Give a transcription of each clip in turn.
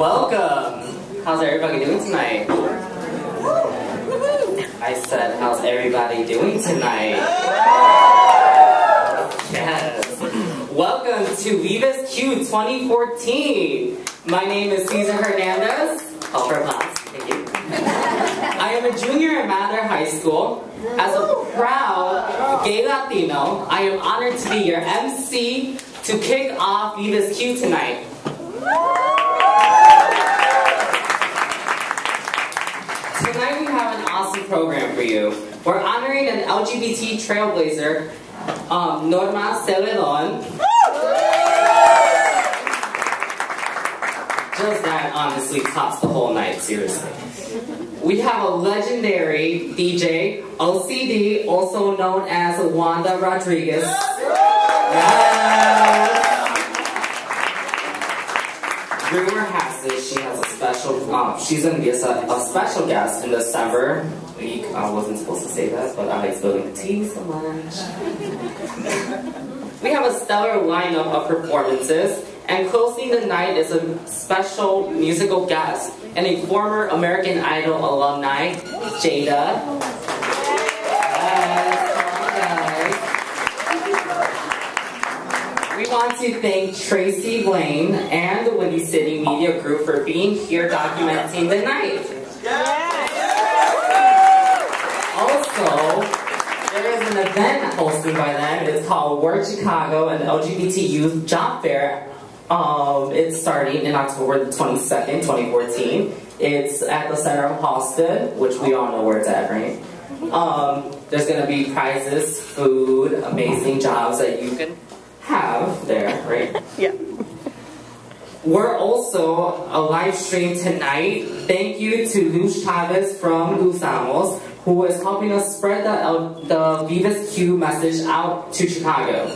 Welcome! How's everybody doing tonight? I said, how's everybody doing tonight? Yes! Welcome to Vives Q 2014! My name is Cesar Hernandez. Oh, for applause. Thank you. I am a junior at Mather High School. As a proud gay Latino, I am honored to be your MC to kick off Vives Q tonight. Tonight we have an awesome program for you. We're honoring an LGBT trailblazer, Norma Seledon. Just that honestly tops the whole night, seriously. We have a legendary DJ, OCD, also known as Wanda Rodriguez. Yes. Rumor has it she has a special, she's going to be a special guest in December week. I wasn't supposed to say that, but I like spilling the tea so much. We have a stellar lineup of performances, and closing the night is a special musical guest and a former American Idol alumni, Jada. We want to thank Tracy Blaine and the Windy City Media Group for being here documenting the night. Also, there is an event hosted by them. It's called Work Chicago, an LGBT Youth Job Fair. It's starting in October the 22nd, 2014. It's at the center of Halsted, which we all know where it's at, right? There's going to be prizes, food, amazing jobs that you can have there, right? Yeah. We're also a live stream tonight. Thank you to Luz Chavez from Luz Amos, who is helping us spread the Vives Q message out to Chicago.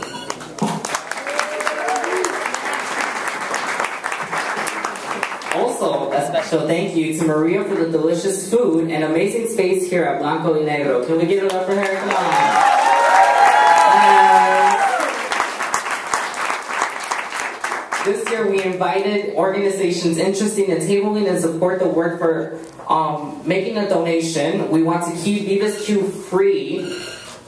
Also, a special thank you to Maria for the delicious food and amazing space here at Blanco y Negro. Can we give it up for her? Come on. This year we invited organizations interested in tabling and support the work for making a donation. We want to keep Vives Q free.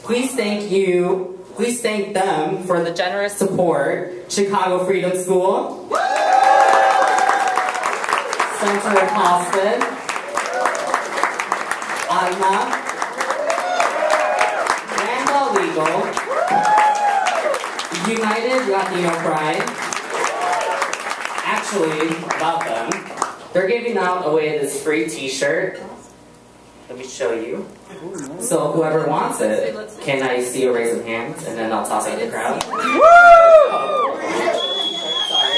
Please thank them for the generous support. Chicago Freedom School, Center of Halsted, Alma, Randall Legal, United Latino Pride. Actually, about them, they're giving out away this free t-shirt. Let me show you. So whoever wants it, can I see a raise of hands? And then I'll toss it to the crowd. Woo! Sorry.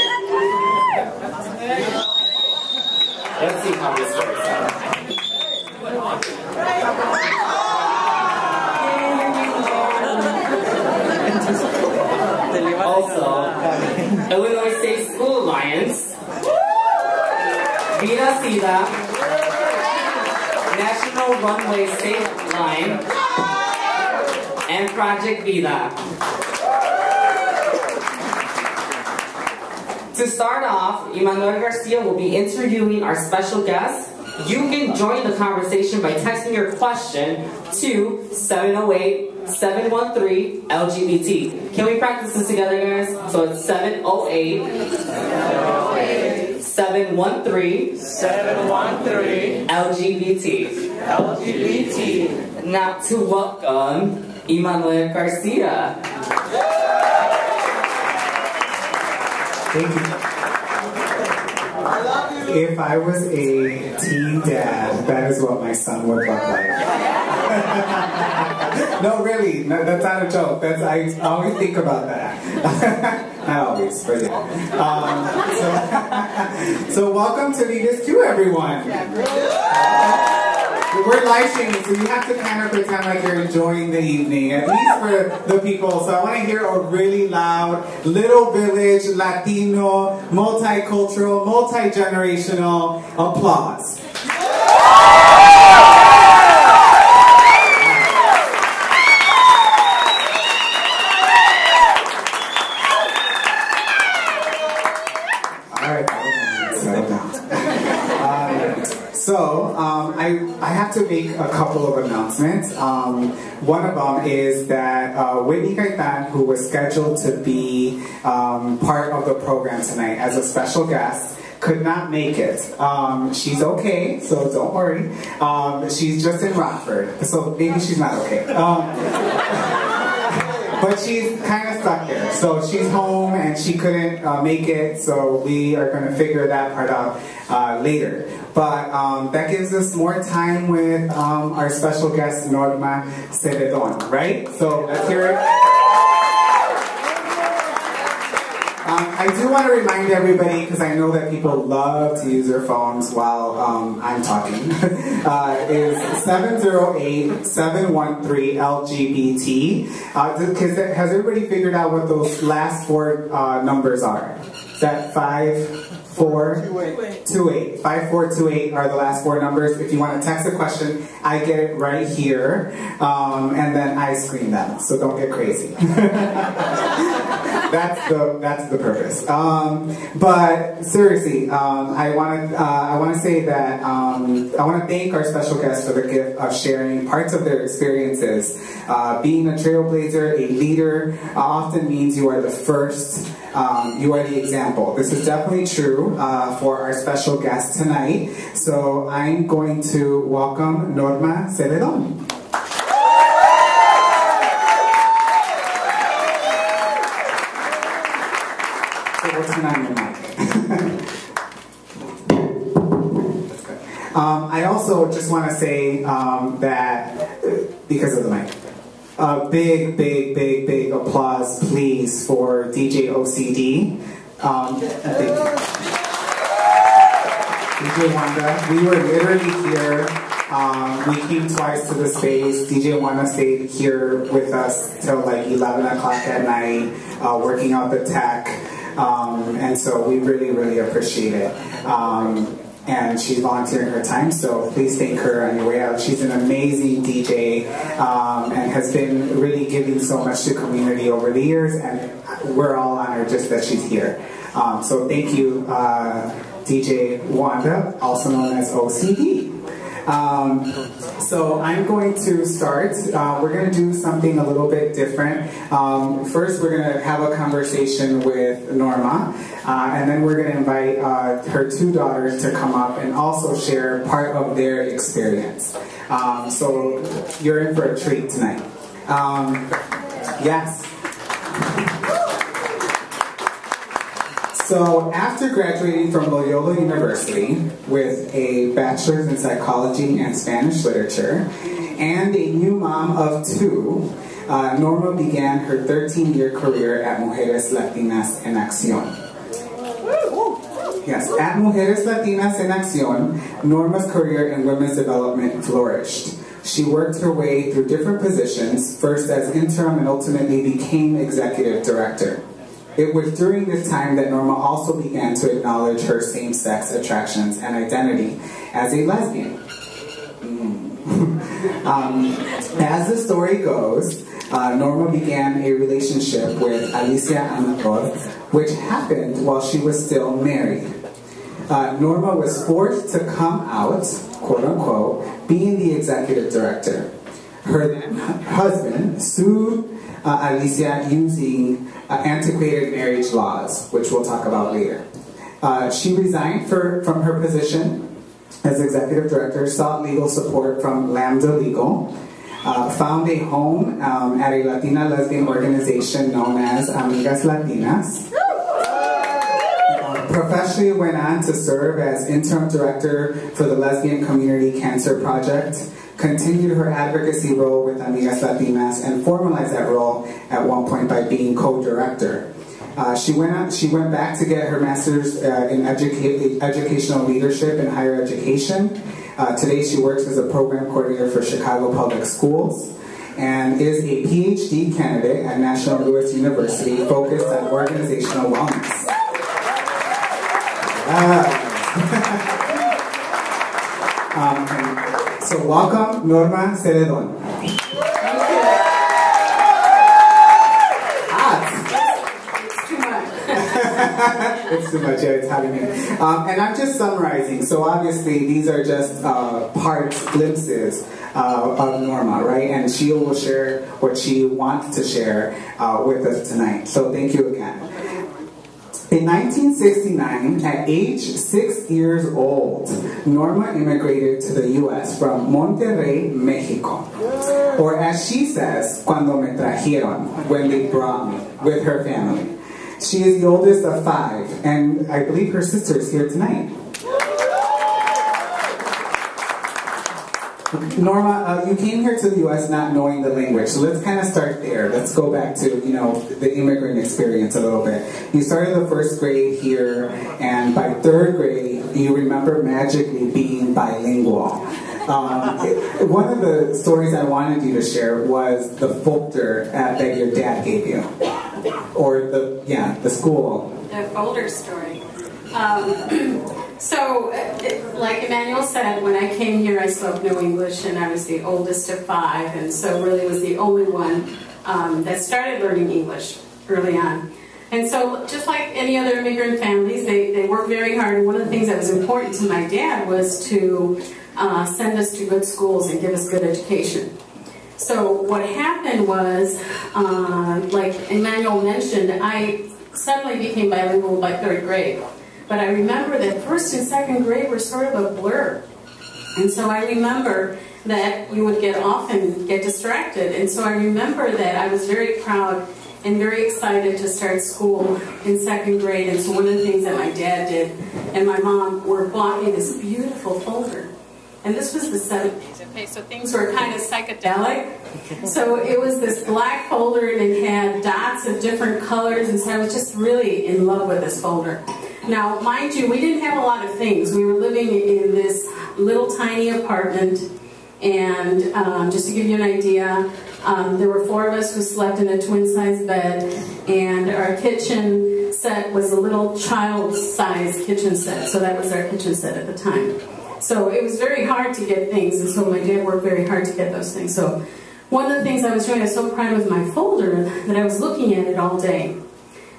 Let's see how this works out. Also, Illinois State School Alliance, Vida Sida, National Runway Safe Line, and Project Vida. To start off, Emmanuel Garcia will be interviewing our special guest. You can join the conversation by texting your question to 708-713-LGBT. Can we practice this together, guys? So it's 708-713-LGBT. Now to welcome Emmanuel Garcia. Thank you. If I was a teen dad, that is what my son would look like. No, really, no, that's not a joke. I always think about that. Not always, but yeah. So welcome to Vives Q, everyone. We're live streaming, so you have to kind of pretend like you're enjoying the evening, at least for the people. So I want to hear a really loud, little village, Latino, multicultural, multi-generational applause. All right, settle down. So, I have to make a couple of announcements. One of them is that Whitney Gaitan, who was scheduled to be part of the program tonight as a special guest, could not make it. She's okay, so don't worry. She's just in Rockford, so maybe she's not okay. But she's kind of stuck there. So she's home and she couldn't make it, so we are going to figure that part out later. But that gives us more time with our special guest, Norma Seledon, right? So let's hear it. I do want to remind everybody, because I know that people love to use their phones while I'm talking, is 708-713-LGBT. Has everybody figured out what those last four numbers are? Is that 5428? 5428 are the last four numbers. If you want to text a question, I get it right here, and then I screen them, so don't get crazy. That's the purpose. But seriously, I want to say that I want to thank our special guests for the gift of sharing parts of their experiences. Being a trailblazer, a leader, often means you are the first. You are the example. This is definitely true for our special guest tonight. So I'm going to welcome Norma Seledon. Turn on your mic. I also just want to say that, because of the mic, big applause, please, for DJ OCD. DJ Wanda, we were literally here. We came twice to the space. DJ Wanda stayed here with us till like 11 o'clock at night, working out the tech. And so we really appreciate it. And she's volunteering her time, so please thank her on your way out. She's an amazing DJ and has been really giving so much to community over the years, and we're all honored just that she's here. So thank you, DJ Wanda, also known as OCD. So I'm going to start. We're going to do something a little bit different. First, we're going to have a conversation with Norma, and then we're going to invite her two daughters to come up and also share part of their experience. So you're in for a treat tonight. Yes. So after graduating from Loyola University with a bachelor's in psychology and Spanish literature, and a new mom of two, Norma began her 13-year career at Mujeres Latinas en Acción. Yes, at Mujeres Latinas en Acción, Norma's career in women's development flourished. She worked her way through different positions, first as interim and ultimately became executive director. It was during this time that Norma also began to acknowledge her same-sex attractions and identity as a lesbian. As the story goes, Norma began a relationship with Alicia Amador, which happened while she was still married. Norma was forced to come out, quote-unquote, being the executive director. Her husband sued Alicia using antiquated marriage laws, which we'll talk about later. She resigned from her position as executive director, sought legal support from Lambda Legal, found a home at a Latina lesbian organization known as Amigas Latinas. Professionally went on to serve as interim director for the Lesbian Community Cancer Project, continued her advocacy role with Amigas Latinas, and formalized that role at one point by being co-director. She went back to get her master's in educational leadership and higher education. Today she works as a program coordinator for Chicago Public Schools and is a PhD candidate at National Louis University focused on organizational wellness. So welcome, Norma Seledon. It's too much, yeah, it's having me. And I'm just summarizing, so obviously these are just parts, glimpses of Norma, right? And she will share what she wants to share with us tonight. So thank you again. In 1969, at age 6 years old, Norma immigrated to the U.S. from Monterrey, Mexico. Or as she says, cuando me trajeron, when they brought me, with her family. She is the oldest of 5, and I believe her sister is here tonight. Norma, you came here to the U.S. not knowing the language, so let's kind of start there. Let's go back to, the immigrant experience a little bit. You started the 1st grade here, and by 3rd grade, you remember magically being bilingual. One of the stories I wanted you to share was the folder that your dad gave you, or the school. The folder story. So, like Emmanuel said, when I came here I spoke no English, and I was the oldest of 5, and so really was the only one that started learning English early on. And so, just like any other immigrant families, they work very hard, and one of the things that was important to my dad was to send us to good schools and give us good education. So what happened was, like Emmanuel mentioned, I suddenly became bilingual by 3rd grade. But I remember that 1st and 2nd grade were sort of a blur. And so I remember that we would get off and get distracted. And so I remember that I was very proud and very excited to start school in 2nd grade. And so one of the things that my dad did and my mom bought me this beautiful folder. And this was the 70s, okay, so things were kind of psychedelic. So it was this black folder, and it had dots of different colors, and so I was just really in love with this folder. Now, mind you, we didn't have a lot of things. We were living in this little tiny apartment, and just to give you an idea, there were 4 of us who slept in a twin-size bed, and our kitchen set was a little child-sized kitchen set, so that was our kitchen set at the time. So it was very hard to get things, and so my dad worked very hard to get those things. So one of the things I was doing, I was so proud of my folder that I was looking at it all day.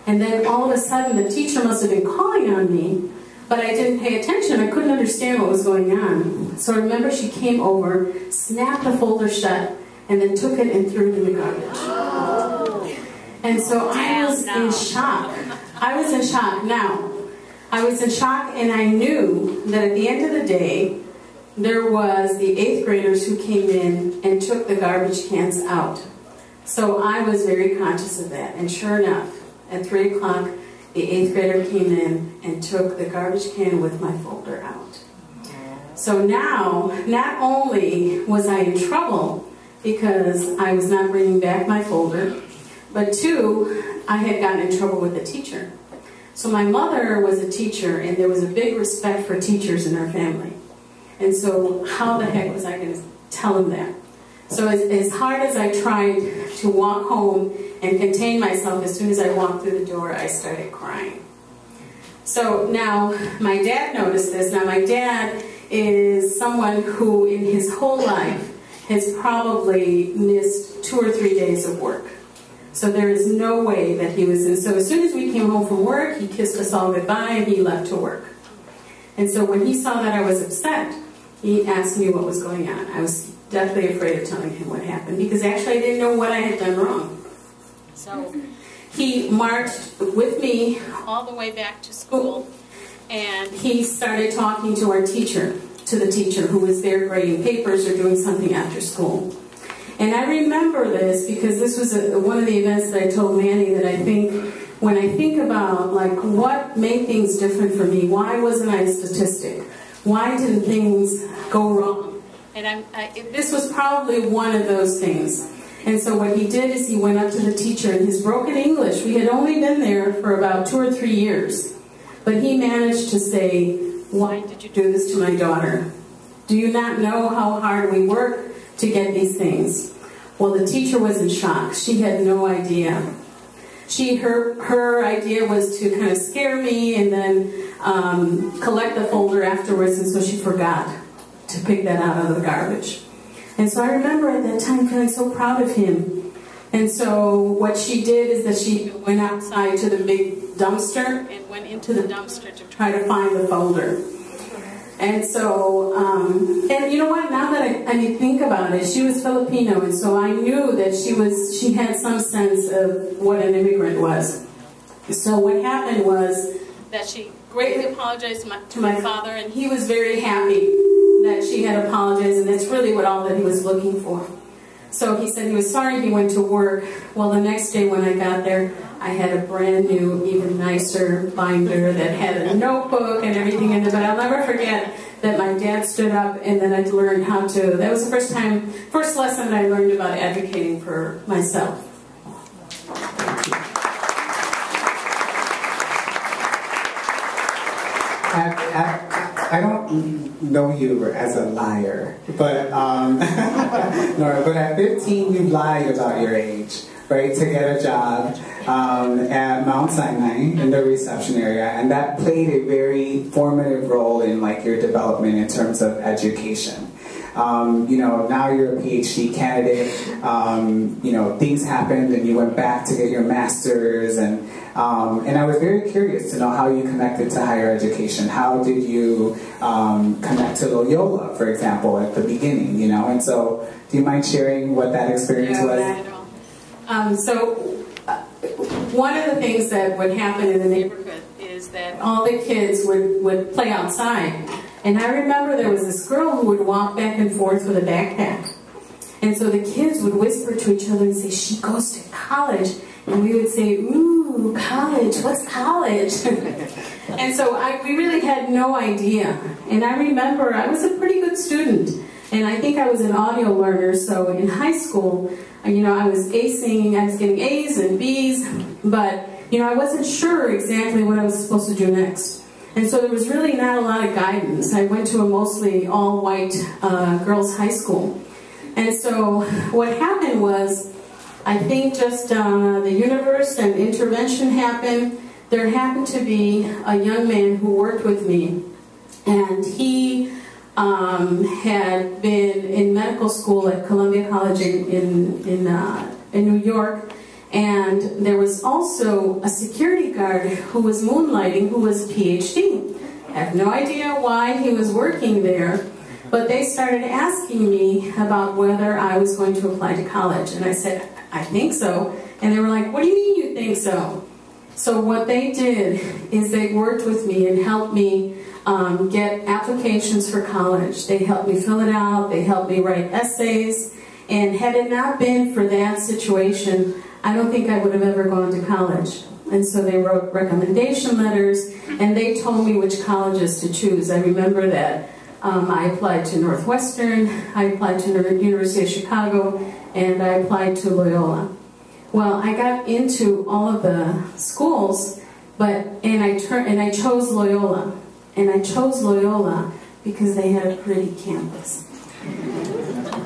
And then all of a sudden the teacher must have been calling on me, but I didn't pay attention. I couldn't understand what was going on. So I remember she came over, snapped the folder shut, and then took it and threw it in the garbage. And so I was in shock. I was in shock. Now, I was in shock, and I knew that at the end of the day, there was the 8th graders who came in and took the garbage cans out. So I was very conscious of that, and sure enough, at 3 o'clock, the 8th grader came in and took the garbage can with my folder out. So now, not only was I in trouble because I was not bringing back my folder, but 2, I had gotten in trouble with the teacher. So my mother was a teacher, and there was a big respect for teachers in our family. And so how the heck was I going to tell him that? So as hard as I tried to walk home and contain myself, as soon as I walked through the door, I started crying. So now my dad noticed this. Now my dad is someone who in his whole life has probably missed 2 or 3 days of work. So there is no way that he was in. So as soon as we came home from work, he kissed us all goodbye and he left to work. And so when he saw that I was upset, he asked me what was going on. I was deathly afraid of telling him what happened because actually I didn't know what I had done wrong. So he marched with me all the way back to school, and he started talking to our teacher, to the teacher who was there grading papers or doing something after school. And I remember this because this was one of the events that I told Manny that I think, when I think about like what made things different for me, why wasn't I a statistic? Why didn't things go wrong? And this was probably one of those things. And so what he did is he went up to the teacher in his broken English. We had only been there for about 2 or 3 years. But he managed to say, "Why did you do this to my daughter? Do you not know how hard we work to get these things?" Well, the teacher was in shock. She had no idea. Her idea was to kind of scare me and then collect the folder afterwards, and so she forgot to pick that out of the garbage. And so I remember at that time feeling so proud of him And so what she did is that she went outside to the big dumpster and went into the dumpster to try to find the folder. And so, and you know what, now that I think about it, she was Filipino, and so I knew that she had some sense of what an immigrant was. So what happened was that she greatly apologized to my father, and he was very happy that she had apologized, and that's really all that he was looking for. So he said he was sorry, he went to work. Well, the next day when I got there, I had a brand new, even nicer binder that had a notebook and everything in it. But I'll never forget that my dad stood up and then I learned how to, that was the first lesson that I learned about advocating for myself. I don't know you as a liar, but Nora, but at 15 you lied about your age, right, to get a job at Mount Sinai in the reception area, and that played a very formative role in like your development in terms of education. You know, now you're a PhD candidate, you know, things happened and you went back to get your master's, and I was very curious to know how you connected to higher education. How did you connect to Loyola, for example, at the beginning, you know? And so, do you mind sharing what that experience was? One of the things that would happen in the neighborhood is that all the kids would play outside. And I remember there was this girl who would walk back and forth with a backpack. And so the kids would whisper to each other and say, she goes to college. And we would say, ooh, college, what's college? And so we really had no idea. And I remember I was a pretty good student. And I think I was an audio learner, so in high school, you know, I was acing, I was getting A's and B's, but, you know, I wasn't sure exactly what I was supposed to do next. And so there was really not a lot of guidance. I went to a mostly all-white girls' high school. And so what happened was, I think just the universe and intervention happened. There happened to be a young man who worked with me, and he had been in medical school at Columbia College in New York, and there was also a security guard who was moonlighting, who was a PhD. I have no idea why he was working there, but they started asking me about whether I was going to apply to college, and I said, I think so. And they were like, what do you mean you think so? So what they did is they worked with me and helped me get applications for college. They helped me fill it out, they helped me write essays, and had it not been for that situation, I don't think I would have ever gone to college. And so they wrote recommendation letters, and they told me which colleges to choose. I remember that I applied to Northwestern, I applied to the University of Chicago, and I applied to Loyola. Well, I got into all of the schools, and I chose Loyola. And I chose Loyola because they had a pretty campus.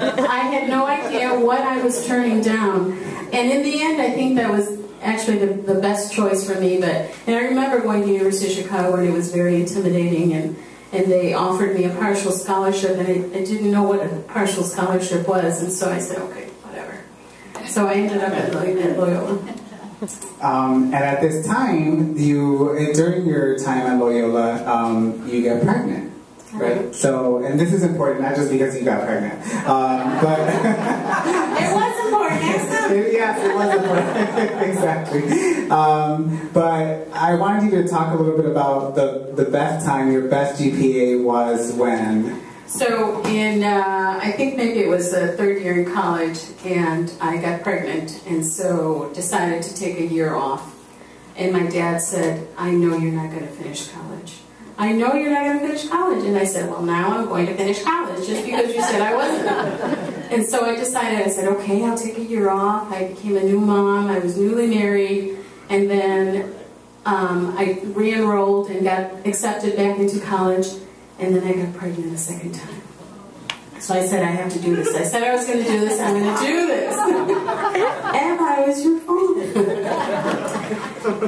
I had no idea what I was turning down. And in the end, I think that was actually the best choice for me. And I remember going to the University of Chicago, and it was very intimidating, and they offered me a partial scholarship, and I didn't know what a partial scholarship was, and so I said, okay, whatever. So I ended up at Loyola. And at this time, during your time at Loyola, you get pregnant, right? So, and this is important, not just because you got pregnant, but it was important. Yes, it was important. Exactly. But I wanted you to talk a little bit about the best time. Your best GPA was when? So I think maybe it was the third year in college, and I got pregnant, and so decided to take a year off. And my dad said, I know you're not going to finish college. I know you're not going to finish college. And I said, well, now I'm going to finish college, just because you said I wasn't. And so I decided, I said, okay, I'll take a year off. I became a new mom. I was newly married. And then I re-enrolled and got accepted back into college. And then I got pregnant a second time. So I said, I have to do this. I said I was going to do this. I'm going to do this. And I was your fault.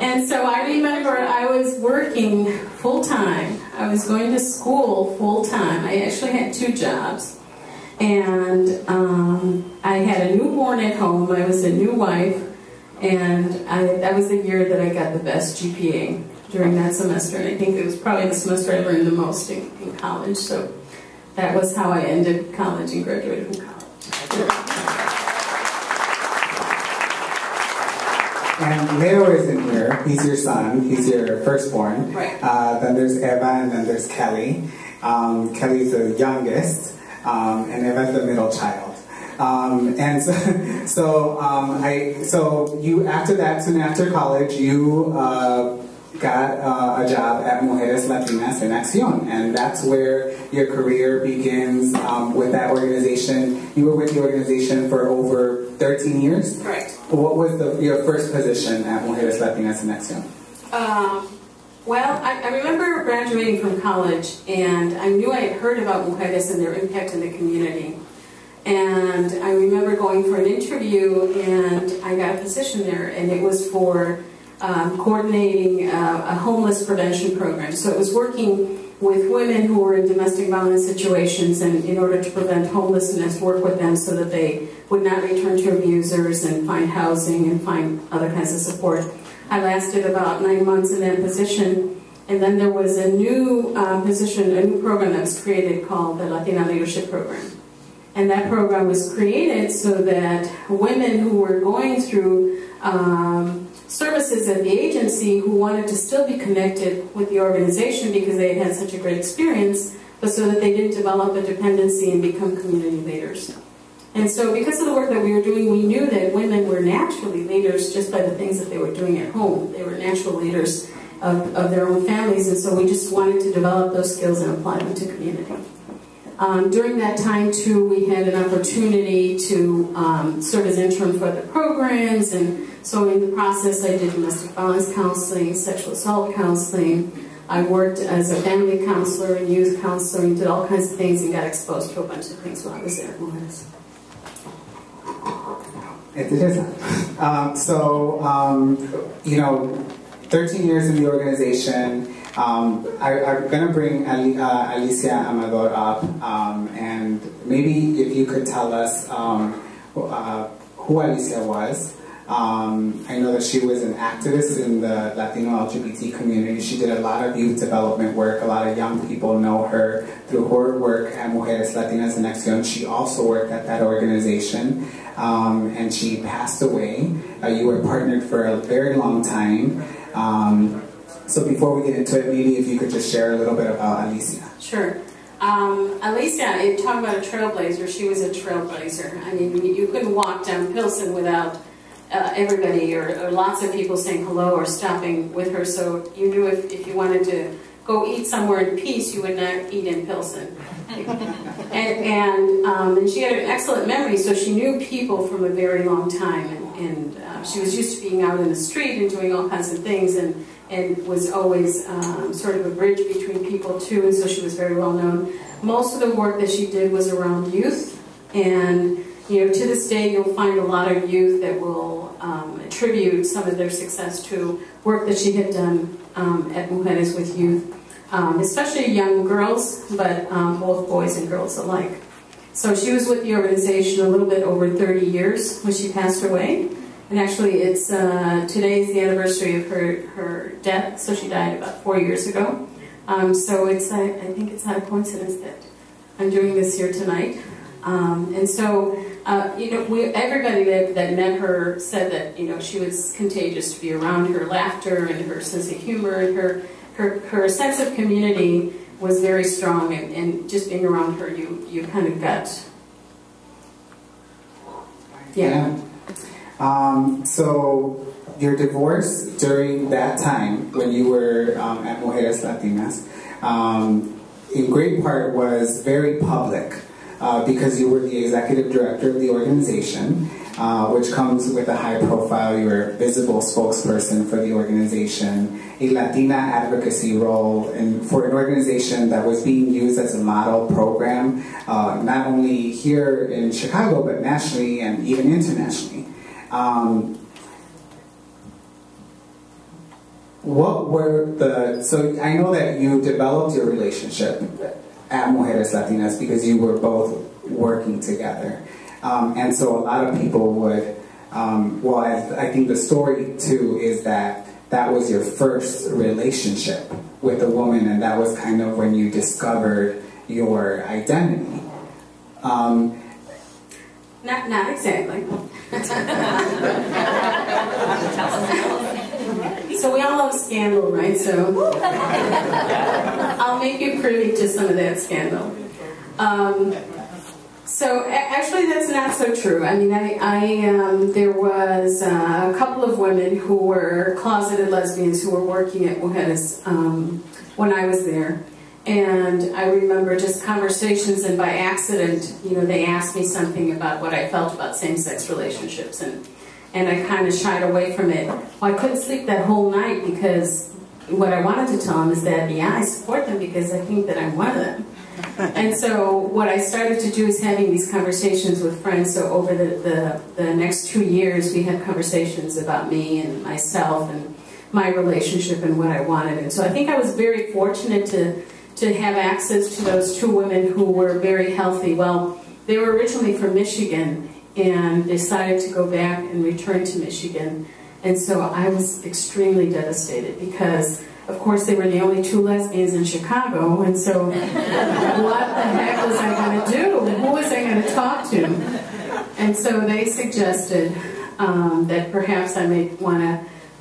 And so I remember I was working full-time. I was going to school full-time. I actually had 2 jobs. And I had a newborn at home. I was a new wife, and that was the year that I got the best GPA during that semester. And I think it was probably the semester I learned the most in college. So that was how I ended college and graduated from college. And Leo is in here. He's your son. He's your firstborn. Right. Then there's Eva, and then there's Kelly. Kelly's the youngest, and Eva's the middle child. And so you, after that, soon after college, you got a job at Mujeres Latinas en Acción, and that's where your career begins with that organization. You were with the organization for over 13 years? Correct. What was your first position at Mujeres Latinas en Acción? Well, I remember graduating from college, and I knew I had heard about Mujeres and their impact in the community. And I remember going for an interview, and I got a position there, and it was for coordinating a homeless prevention program. So it was working with women who were in domestic violence situations, and in order to prevent homelessness, work with them so that they would not return to abusers and find housing and find other kinds of support. I lasted about 9 months in that position, and then there was a new position, a new program that was created called the Latina Leadership Program. And that program was created so that women who were going through services at the agency who wanted to still be connected with the organization because they had had such a great experience, but so that they didn't develop a dependency and become community leaders. And so because of the work that we were doing, we knew that women were naturally leaders just by the things that they were doing at home. They were natural leaders of their own families, and so we just wanted to develop those skills and apply them to community. During that time, too, we had an opportunity to serve as interim for the programs, and so in the process I did domestic violence counseling, sexual assault counseling. I worked as a family counselor and youth counselor and did all kinds of things and got exposed to a bunch of things while I was there at Mujeres. It is. You know, 13 years in the organization. I'm going to bring Alicia Amador up, and maybe if you could tell us who Alicia was. I know that she was an activist in the Latino LGBT community. She did a lot of youth development work. A lot of young people know her through her work at Mujeres Latinas en Acción. She also worked at that organization, and she passed away. You were partnered for a very long time. So before we get into it, maybe if you could just share a little bit about Alicia. Sure. Alicia, you talk about a trailblazer. She was a trailblazer. I mean, you couldn't walk down Pilsen without everybody or lots of people saying hello or stopping with her. So you knew if you wanted to go eat somewhere in peace, you would not eat in Pilsen. And she had an excellent memory, so she knew people from a very long time. And she was used to being out in the street and doing all kinds of things, and was always sort of a bridge between people too, and so she was very well known. Most of the work that she did was around youth, and you know, to this day you'll find a lot of youth that will attribute some of their success to work that she had done at Mujeres with youth, especially young girls, but both boys and girls alike. So she was with the organization a little bit over 30 years when she passed away. And actually, it's today is the anniversary of her death, so she died about 4 years ago. So it's I think it's not a coincidence that I'm doing this here tonight. And so you know, everybody that met her said that you know she was contagious to be around. Her laughter and her sense of humor and her sense of community was very strong. And just being around her, you kind of got yeah. So your divorce during that time when you were at Mujeres Latinas, in great part was very public because you were the executive director of the organization, which comes with a high profile. You were a visible spokesperson for the organization, a Latina advocacy role, and for an organization that was being used as a model program, not only here in Chicago, but nationally and even internationally. What were so I know that you developed your relationship at Mujeres Latinas because you were both working together. And so a lot of people would, well, I think the story too is that that was your first relationship with a woman, and that was kind of when you discovered your identity. Not exactly. So we all love scandal, right? So I'll make you privy to some of that scandal. So actually, that's not so true. I mean, there was a couple of women who were closeted lesbians who were working at Mujeres when I was there. And I remember just conversations, and by accident, they asked me something about what I felt about same-sex relationships, and I kind of shied away from it. Well, I couldn't sleep that whole night because what I wanted to tell them is that, yeah, I support them because I think that I'm one of them. And so what I started to do is having these conversations with friends. So over the next 2 years, we had conversations about me and myself and my relationship and what I wanted. And so I think I was very fortunate to have access to those two women who were very healthy. Well, they were originally from Michigan and decided to go back and return to Michigan. And so I was extremely devastated because, of course, they were the only two lesbians in Chicago. And so what the heck was I going to do? Who was I going to talk to? And so they suggested that perhaps I may want to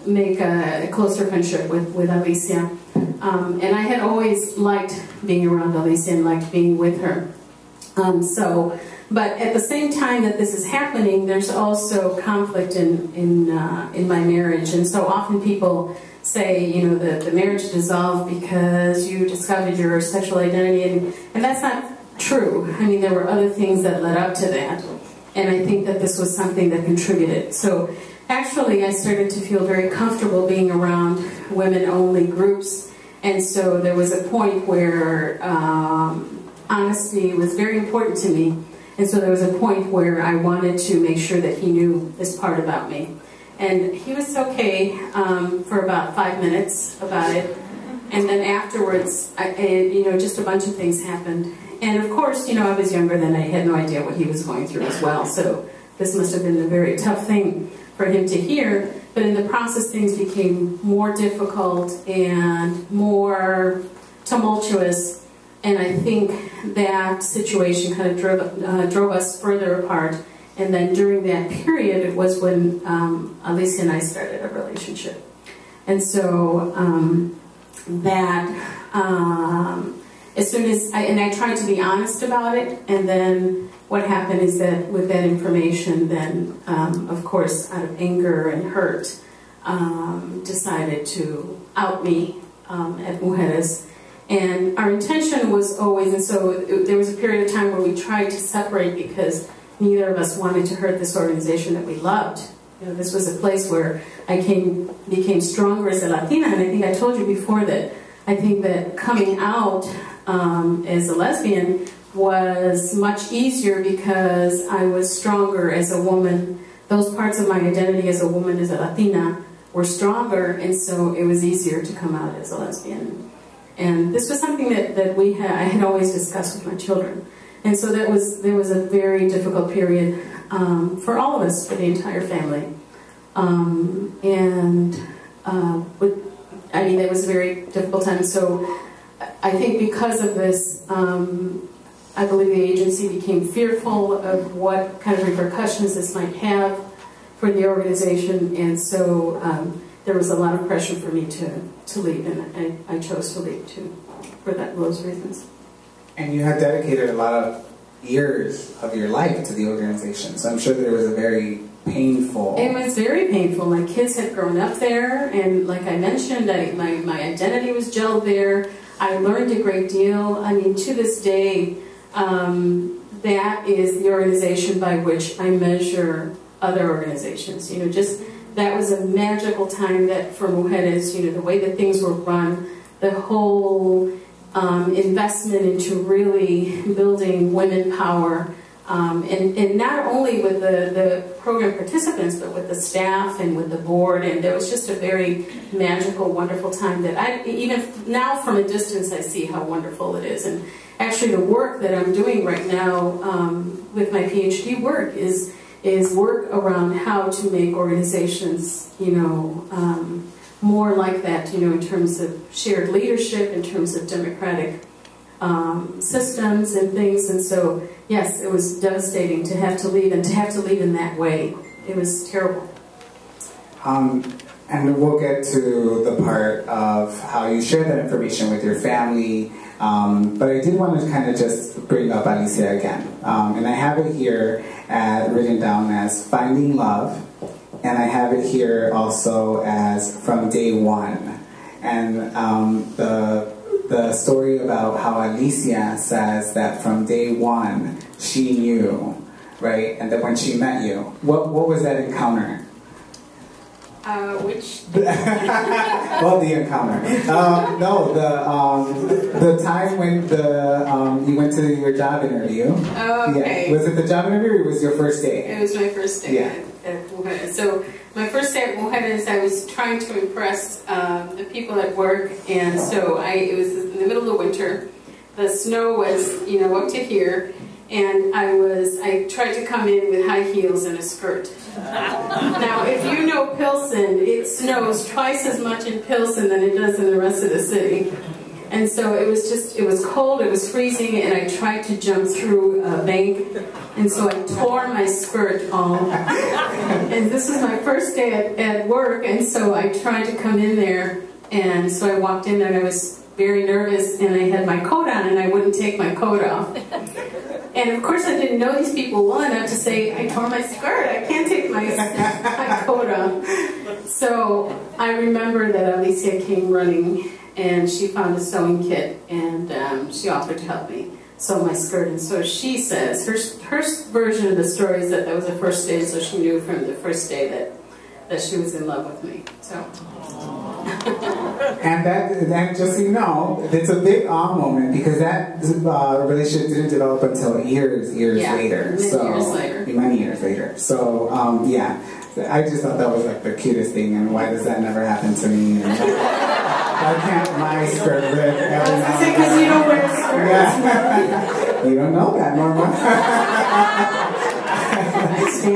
make a closer friendship with Alicia. And I had always liked being around Alicia and liked being with her. But at the same time that this is happening, there's also conflict in my marriage. And so often people say, the marriage dissolved because you discovered your sexual identity, and that's not true. I mean, there were other things that led up to that. And I think that this was something that contributed. So actually, I started to feel very comfortable being around women-only groups. And so there was a point where honesty was very important to me. And so there was a point where I wanted to make sure that he knew this part about me. And he was okay for about 5 minutes about it. And then afterwards, just a bunch of things happened. And of course, I was younger then. I had no idea what he was going through as well. So this must have been a very tough thing for him to hear. But in the process, things became more difficult and more tumultuous. And I think that situation kind of drove us further apart. And then during that period, it was when Alicia and I started a relationship. And so as soon as I tried to be honest about it, and then what happened is that with that information, then of course, out of anger and hurt, decided to out me at Mujeres. And our intention was always, and so there was a period of time where we tried to separate because neither of us wanted to hurt this organization that we loved. This was a place where I became stronger as a Latina, and I think I told you before that I think that coming out as a lesbian was much easier because I was stronger as a woman. Those parts of my identity as a woman, as a Latina, were stronger, and so it was easier to come out as a lesbian. And this was something that I had always discussed with my children. And so there was a very difficult period for all of us, for the entire family. It was a very difficult time. So I think because of this, I believe the agency became fearful of what kind of repercussions this might have for the organization. And so there was a lot of pressure for me to leave, and I chose to leave too, for those reasons. And you had dedicated a lot of years of your life to the organization, so I'm sure that it was a very painful... It was very painful. My kids had grown up there, and like I mentioned, my identity was gelled there. I learned a great deal. I mean, to this day, that is the organization by which I measure other organizations. That was a magical time that for Mujeres, the way that things were run, the whole investment into really building women power And not only with the program participants, but with the staff and with the board, and it was just a very magical, wonderful time that even now from a distance I see how wonderful it is. And actually the work that I'm doing right now with my PhD work is work around how to make organizations, more like that, in terms of shared leadership, in terms of democratic systems and things. And so, yes, it was devastating to have to leave, and to have to leave in that way. It was terrible. And we'll get to the part of how you share that information with your family. But I did want to kind of just bring up Alicia again. And I have it here written down as Finding Love. And I have it here also as From Day One. And the story about how Alicia says that from day one she knew, right? And that when she met you, what was that encounter? Which? Well, the encounter. No, the time when you went to your job interview. Okay. Yeah. Was it the job interview or was it your first day? It was my first day at Mujeres. So my first day at Mujeres, I was trying to impress the people at work, and so it was in the middle of winter. The snow was, up to here, and I tried to come in with high heels and a skirt. Now, if you know Pilsen, it snows twice as much in Pilsen than it does in the rest of the city. And so it was cold, it was freezing, and I tried to jump through a bank, and so I tore my skirt all. And this was my first day at work, and so I tried to come in there, and so I walked in there, and I was very nervous, and I had my coat on, and I wouldn't take my coat off. And of course I didn't know these people well enough to say, I tore my skirt, I can't take my coat off. So I remember that Alicia came running, and she found a sewing kit, and she offered to help me sew my skirt. And so she says, her version of the story is that was the first day, so she knew from the first day that she was in love with me. So. And that just so you know, it's a big moment because that relationship didn't develop until years later. Many years later. So yeah, I just thought that was like the cutest thing, and why does that never happen to me? And I can't my skirt rip every now and then. Because you don't wear skirts. Yeah. You don't know that, Norma.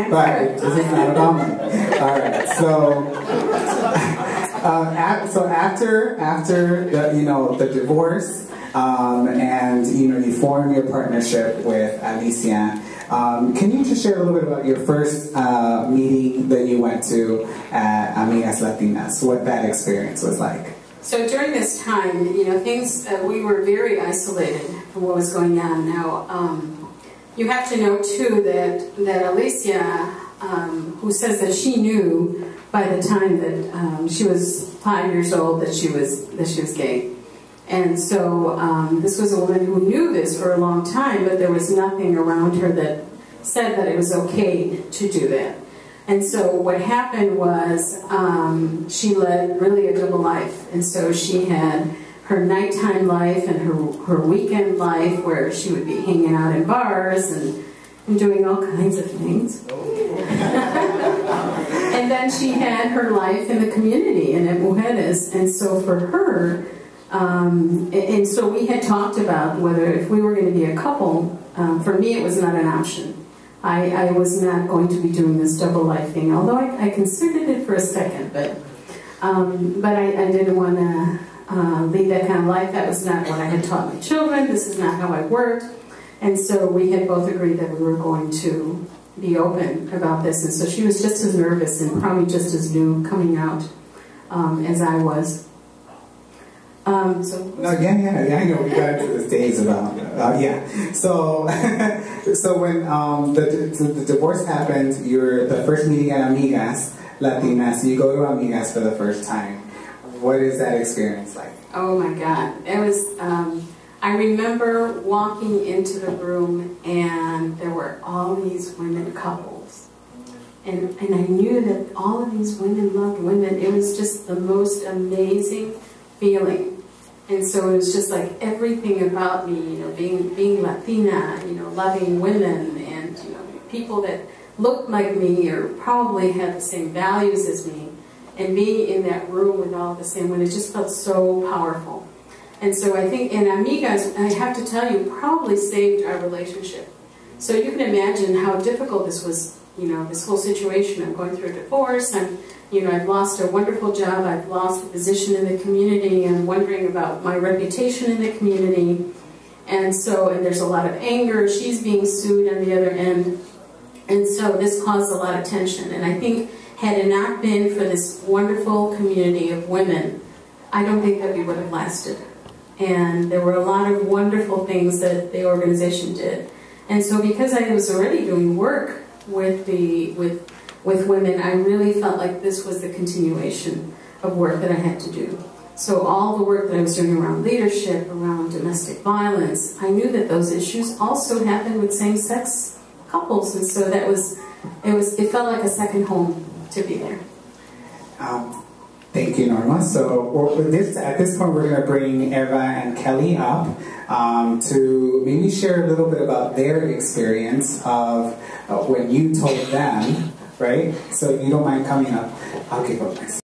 But this is not about me. All right, so after the divorce, and you form your partnership with Alicia, can you just share a little bit about your first meeting that you went to at Amigas Latinas? What that experience was like? So during this time, we were very isolated from what was going on. Now, you have to know too that Alicia, who says that she knew by the time that she was 5 years old that she was gay, and so this was a woman who knew this for a long time, but there was nothing around her that said that it was okay to do that. And so what happened was she led really a double life, and so she had her nighttime life and her weekend life where she would be hanging out in bars and doing all kinds of things. And then she had her life in the community and at Mujeres. And so for her, and so we had talked about whether if we were going to be a couple, for me it was not an option. I was not going to be doing this double life thing, although I considered it for a second, but I didn't want to lead that kind of life. That was not what I had taught my children. This is not how I worked. And so we had both agreed that we were going to be open about this. And so she was just as nervous and probably just as new coming out as I was. I know we got into the days about So when the divorce happened, you're the first meeting at Amigas Latinas. You go to Amigas for the first time. What is that experience like? Oh my God, it was. I remember walking into the room and there were all these women couples. And I knew that all of these women loved women. It was just the most amazing feeling. And so it was just like everything about me, being Latina, loving women people that looked like me or probably had the same values as me, and being in that room with all the same women, it just felt so powerful. And so I think, and Amigas, I have to tell you, probably saved our relationship. So you can imagine how difficult this was, you know, this whole situation. I'm going through a divorce, I've lost a wonderful job, I've lost a position in the community, I'm wondering about my reputation in the community. And there's a lot of anger, she's being sued on the other end. And so this caused a lot of tension. And I think had it not been for this wonderful community of women, I don't think that we would have lasted. And there were a lot of wonderful things that the organization did. And so because I was already doing work with women, I really felt like this was the continuation of work that I had to do. So all the work that I was doing around leadership, around domestic violence, I knew that those issues also happened with same-sex couples, and so it felt like a second home to be there. Thank you, Norma. So at this point, we're going to bring Eva and Kelly up to maybe share a little bit about their experience of when you told them, right? So you don't mind coming up, I'll give up next.